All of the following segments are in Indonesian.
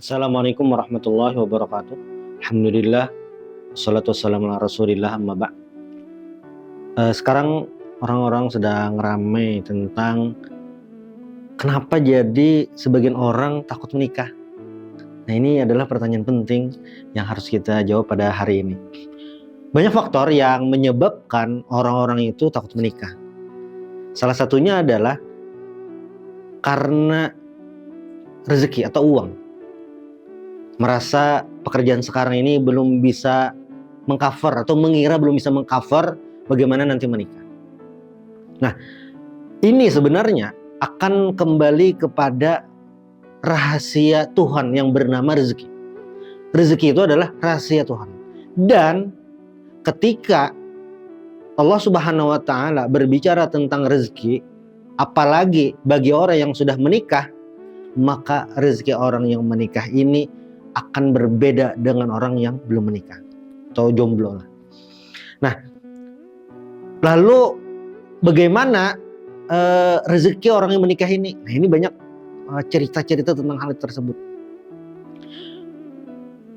Assalamualaikum warahmatullahi wabarakatuh. Alhamdulillah, wassalatu wassalamu ala rasulillah, amma ba'. Sekarang orang-orang sedang ramai tentang kenapa jadi sebagian orang takut menikah. Nah, ini adalah pertanyaan penting yang harus kita jawab pada hari ini. Banyak faktor yang menyebabkan orang-orang itu takut menikah. Salah satunya adalah karena rezeki atau uang. Merasa pekerjaan sekarang ini belum bisa mengcover atau mengira belum bisa mengcover bagaimana nanti menikah. Nah, ini sebenarnya akan kembali kepada rahasia Tuhan yang bernama rezeki. Rezeki itu adalah rahasia Tuhan. Dan ketika Allah Subhanahu wa taala berbicara tentang rezeki, apalagi bagi orang yang sudah menikah, maka rezeki orang yang menikah ini akan berbeda dengan orang yang belum menikah atau jomblo lah. Nah, lalu bagaimana rezeki orang yang menikah ini? Nah, ini banyak cerita-cerita tentang hal tersebut.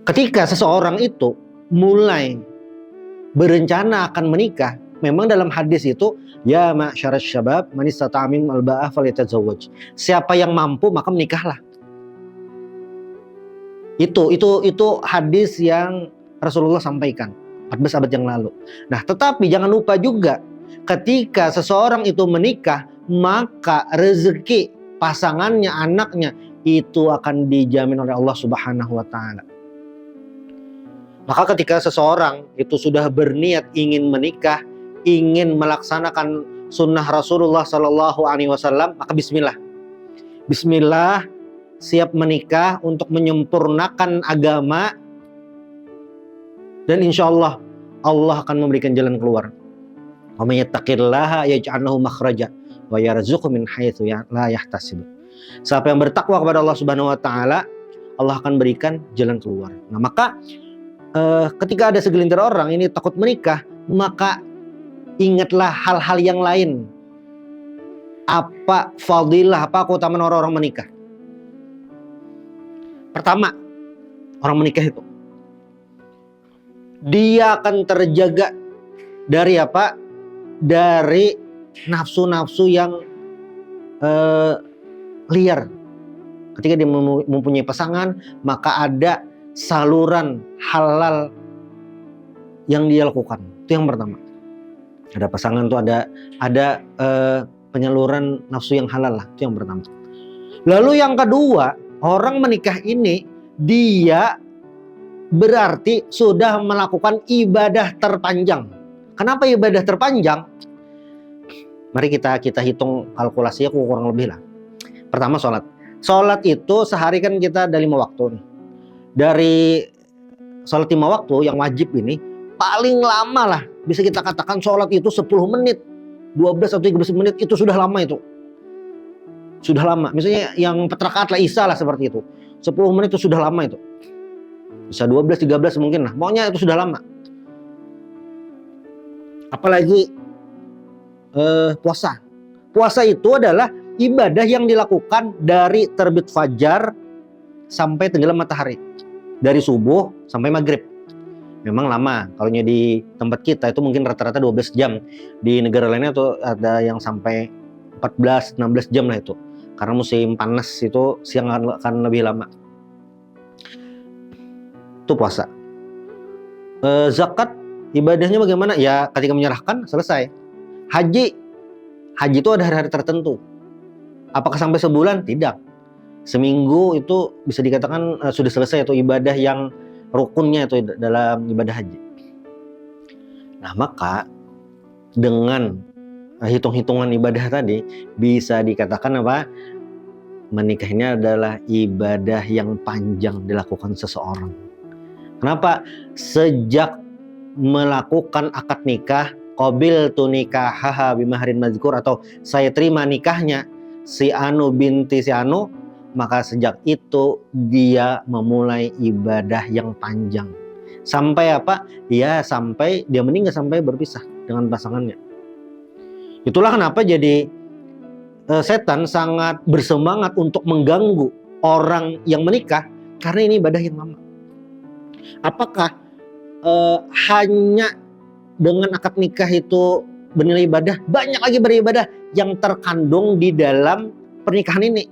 Ketika seseorang itu mulai berencana akan menikah, memang dalam hadis itu, ya ma'syaras syabab man istata'a minkum al-ba'ah falyatazawwaj. Siapa yang mampu maka menikahlah. Itu hadis yang Rasulullah sampaikan 14 abad yang lalu. Nah, tetapi jangan lupa juga ketika seseorang itu menikah, maka rezeki pasangannya, anaknya itu akan dijamin oleh Allah Subhanahu wa taala. Maka ketika seseorang itu sudah berniat ingin menikah, ingin melaksanakan sunnah Rasulullah Sallallahu Alaihi Wasallam, maka Bismillah. Bismillah, siap menikah untuk menyempurnakan agama, dan insya Allah Allah akan memberikan jalan keluar. Wa may yattaqillaha yaj'al lahu makhraja wa yarzuqhu min haitsu la yahtasib. Siapa yang bertakwa kepada Allah Subhanahu wa taala, Allah akan berikan jalan keluar. Nah, maka ketika ada segelintir orang ini takut menikah, maka ingatlah hal-hal yang lain. Apa fadilah, apa keutamaan orang-orang menikah? Pertama, orang menikah itu dia akan terjaga dari apa? Dari nafsu-nafsu yang liar. Ketika dia mempunyai pasangan, maka ada saluran halal yang dia lakukan. Itu yang pertama. Ada pasangan tuh ada penyaluran nafsu yang halal lah. Itu yang pertama. Lalu yang kedua, orang menikah ini dia berarti sudah melakukan ibadah terpanjang. Kenapa ibadah terpanjang? Mari kita hitung kalkulasinya kurang lebih lah. Pertama, sholat. Sholat itu sehari kan kita ada 5 waktu nih. Dari sholat 5 waktu yang wajib ini paling lama lah bisa kita katakan sholat itu 10 menit, 12 atau 13 menit itu sudah lama itu. Sudah lama. Misalnya yang 4 rakaat lah, Isya lah seperti itu. 10 menit itu sudah lama itu. Bisa 12, 13 mungkin lah. Pokoknya itu sudah lama. Apalagi puasa. Puasa itu adalah ibadah yang dilakukan dari terbit fajar sampai tenggelam matahari. Dari subuh sampai maghrib. Memang lama. Kalau di tempat kita itu mungkin rata-rata 12 jam. Di negara lainnya tuh ada yang sampai 14, 16 jam lah itu. Karena musim panas itu siang akan lebih lama. Itu puasa. Zakat ibadahnya bagaimana? Ya ketika menyerahkan selesai. Haji itu ada hari-hari tertentu. Apakah sampai sebulan? Tidak. Seminggu itu bisa dikatakan sudah selesai itu ibadah yang rukunnya itu dalam ibadah haji. Nah, maka dengan hitung-hitungan ibadah tadi bisa dikatakan apa? Menikah ini adalah ibadah yang panjang dilakukan seseorang. Kenapa? Sejak melakukan akad nikah, qabiltu nikahaha bimahrin mazkur, atau saya terima nikahnya si Anu binti si Anu, maka sejak itu dia memulai ibadah yang panjang. Sampai apa? Ya sampai dia meninggal, sampai berpisah dengan pasangannya. Itulah kenapa jadi setan sangat bersemangat untuk mengganggu orang yang menikah Karena ini ibadah yang lama. Apakah hanya dengan akad nikah itu bernilai ibadah? Banyak lagi beribadah yang terkandung di dalam pernikahan ini.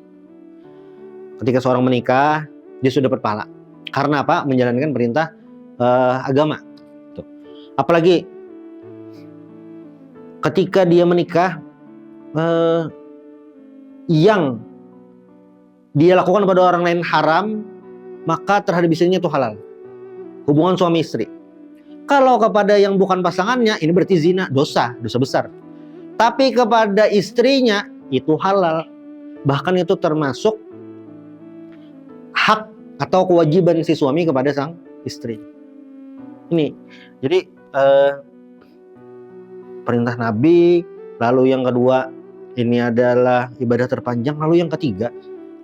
Ketika seorang menikah, dia sudah dapat pahala. Karena apa? Menjalankan perintah agama. Tuh. Apalagi ketika dia menikah, yang dia lakukan pada orang lain haram, maka terhadap istrinya itu halal. Hubungan suami istri. Kalau kepada yang bukan pasangannya, ini berarti zina, dosa besar. Tapi kepada istrinya itu halal. Bahkan itu termasuk hak atau kewajiban si suami kepada sang istri. Ini, jadi perintah Nabi. Lalu yang kedua, ini adalah ibadah terpanjang. Lalu yang ketiga,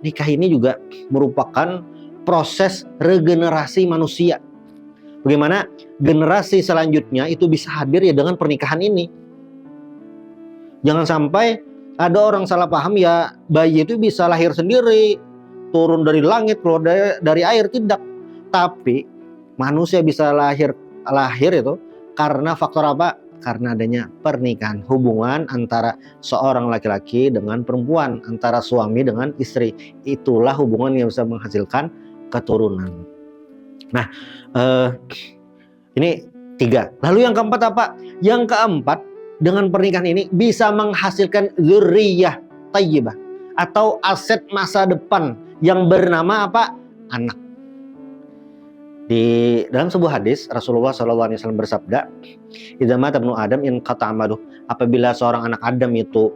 nikah ini juga merupakan proses regenerasi manusia. Bagaimana generasi selanjutnya itu bisa hadir ya dengan pernikahan ini. Jangan sampai ada orang salah paham ya bayi itu bisa lahir sendiri, turun dari langit, keluar dari air, tidak. Tapi manusia bisa lahir itu karena faktor apa? Karena adanya pernikahan, hubungan antara seorang laki-laki dengan perempuan, antara suami dengan istri. Itulah hubungan yang bisa menghasilkan keturunan. Nah, ini 3. Lalu yang keempat apa? Yang keempat, dengan pernikahan ini bisa menghasilkan dzurriyyah thayyibah atau aset masa depan yang bernama apa? Anak. Di dalam sebuah hadis Rasulullah SAW bersabda, "Idza mata ibnu Adam inqata amaluh." Apabila seorang anak Adam itu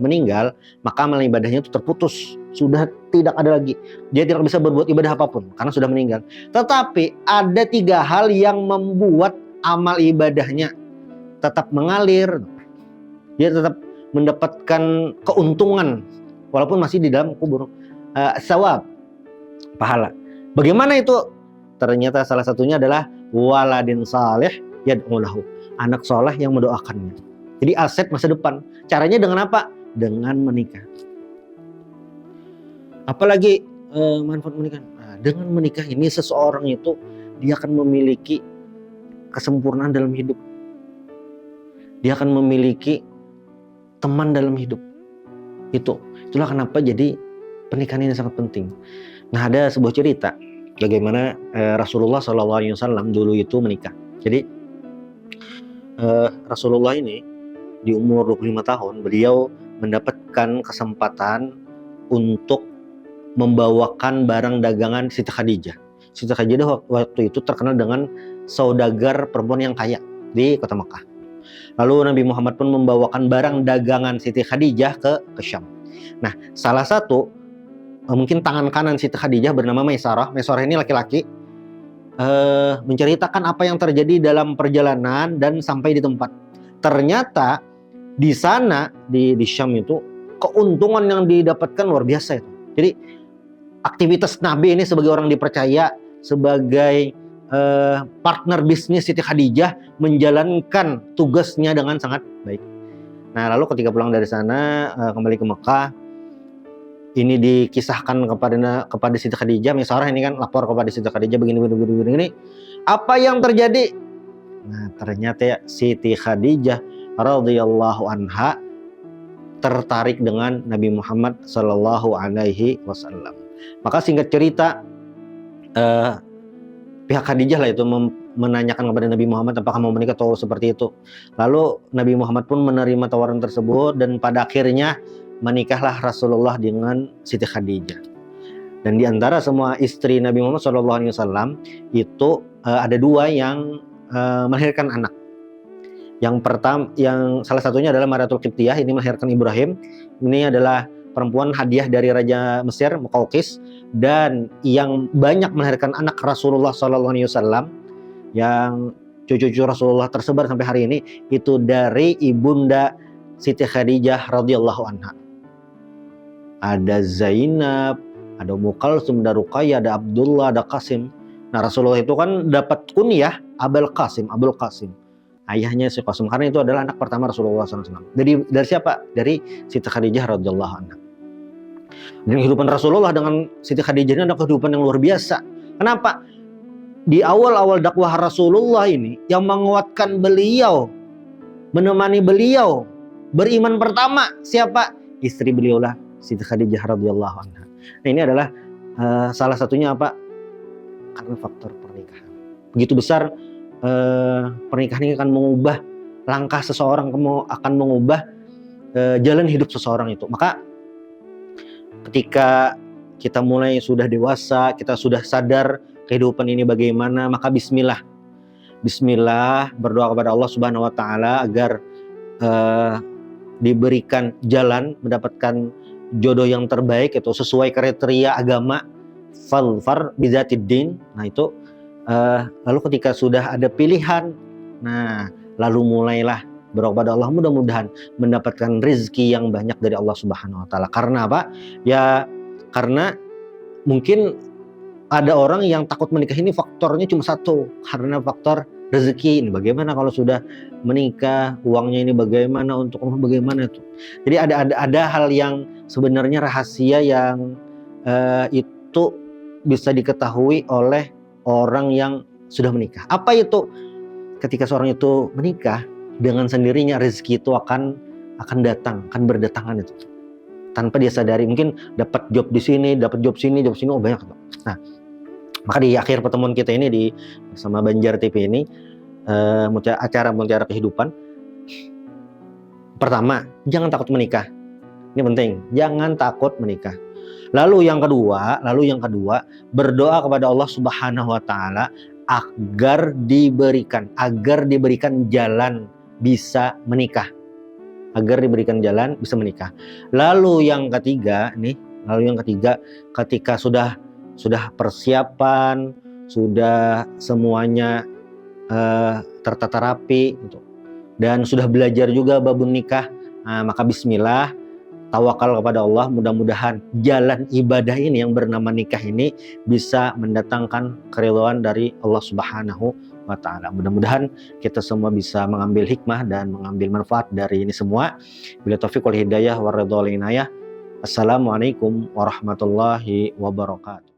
meninggal, maka amal ibadahnya itu terputus, sudah tidak ada lagi. Dia tidak bisa berbuat ibadah apapun karena sudah meninggal. Tetapi ada 3 hal yang membuat amal ibadahnya tetap mengalir. Dia tetap mendapatkan keuntungan walaupun masih di dalam kubur. Sawab, pahala. Bagaimana itu? Ternyata salah satunya adalah waladin salih yad'u lahu, anak soleh yang mendoakannya. Jadi aset masa depan. Caranya dengan apa? Dengan menikah. Apalagi manfaat menikah? Nah, dengan menikah ini seseorang itu dia akan memiliki kesempurnaan dalam hidup. Dia akan memiliki teman dalam hidup. Itulah kenapa jadi pernikahan ini sangat penting. Nah, ada sebuah cerita bagaimana Rasulullah SAW dulu itu menikah. Jadi Rasulullah ini di umur 25 tahun beliau mendapatkan kesempatan untuk membawakan barang dagangan Siti Khadijah. Siti Khadijah waktu itu terkenal dengan saudagar perempuan yang kaya di kota Mekah. Lalu Nabi Muhammad pun membawakan barang dagangan Siti Khadijah ke Syam. Nah, salah satu mungkin tangan kanan Siti Khadijah bernama Maisarah. Maisarah ini laki-laki, menceritakan apa yang terjadi dalam perjalanan dan sampai di tempat. Ternyata di sana di Syam itu keuntungan yang didapatkan luar biasa itu. Jadi aktivitas Nabi ini sebagai orang dipercaya, sebagai partner bisnis Siti Khadijah, menjalankan tugasnya dengan sangat baik. Nah, lalu ketika pulang dari sana kembali ke Mekah, ini dikisahkan kepada Siti Khadijah. Maisarah ini kan lapor kepada Siti Khadijah begini. Apa yang terjadi? Nah, ternyata ya, Siti Khadijah radhiyallahu anha tertarik dengan Nabi Muhammad sallallahu alaihi wasallam. Maka singkat cerita, pihak Khadijah lah itu menanyakan kepada Nabi Muhammad apakah mau menikah atau seperti itu. Lalu Nabi Muhammad pun menerima tawaran tersebut dan pada akhirnya menikahlah Rasulullah dengan Siti Khadijah. Dan di antara semua istri Nabi Muhammad SAW itu ada 2 yang melahirkan anak. Yang pertama, yang salah satunya adalah Mariatul Qibtiyah, ini melahirkan Ibrahim. Ini adalah perempuan hadiah dari Raja Mesir Muqawqis, dan yang banyak melahirkan anak Rasulullah SAW, yang cucu-cucu Rasulullah tersebar sampai hari ini, itu dari ibunda Siti Khadijah radhiyallahu anha. Ada Zainab, ada Ummu Kalsum, ada Ruqayyah, ada Abdullah, ada Qasim. Nah, Rasulullah itu kan dapat kunyah Abul Qasim. Ayahnya si Qasim, karena itu adalah anak pertama Rasulullah SAW. Dari siapa? Dari Siti Khadijah radhiyallahu anha. Dan kehidupan Rasulullah dengan Siti Khadijah ini adalah kehidupan yang luar biasa. Kenapa? Di awal-awal dakwah Rasulullah ini yang menguatkan beliau, menemani beliau beriman pertama siapa? Istri beliau lah, Siti Khadijah radhiyallahu anha. Nah, ini adalah salah satunya apa? Karena faktor pernikahan. Begitu besar pernikahan ini akan mengubah langkah seseorang, akan mengubah jalan hidup seseorang itu. Maka ketika kita mulai sudah dewasa, kita sudah sadar kehidupan ini bagaimana, maka bismillah berdoa kepada Allah Subhanahu wa taala agar diberikan jalan mendapatkan jodoh yang terbaik, itu sesuai kriteria agama, falfar bidzatid din. Nah itu lalu ketika sudah ada pilihan, nah lalu mulailah berdoa kepada Allah, mudah-mudahan mendapatkan rezeki yang banyak dari Allah Subhanahu wa taala. Karena apa? Ya karena mungkin ada orang yang takut menikah ini faktornya cuma satu, karena faktor rezeki ini. Bagaimana kalau sudah menikah, uangnya ini bagaimana, untuk rumah bagaimana itu. Jadi ada hal yang sebenarnya rahasia yang itu bisa diketahui oleh orang yang sudah menikah. Apa itu? Ketika seorang itu menikah, dengan sendirinya rezeki itu akan datang, akan berdatangan itu. Tanpa dia sadari, mungkin dapat job di sini, dapat job sini, oh banyak. Nah, maka di akhir pertemuan kita ini di bersama Banjar TV ini, acara Mutiara Kehidupan. Pertama, jangan takut menikah. Ini penting, jangan takut menikah. Lalu yang kedua, berdoa kepada Allah Subhanahu wa taala agar diberikan jalan bisa menikah. Lalu yang ketiga, ketika sudah persiapan, sudah semuanya tertata rapi gitu, dan sudah belajar juga babun nikah, maka bismillah, tawakal kepada Allah. Mudah-mudahan jalan ibadah ini yang bernama nikah ini bisa mendatangkan keridhaan dari Allah Subhanahu wa taala. Mudah-mudahan kita semua bisa mengambil hikmah dan mengambil manfaat dari ini semua. Bila taufiq wal hidayah war ridha wal inayah. Assalamualaikum warahmatullahi wabarakatuh.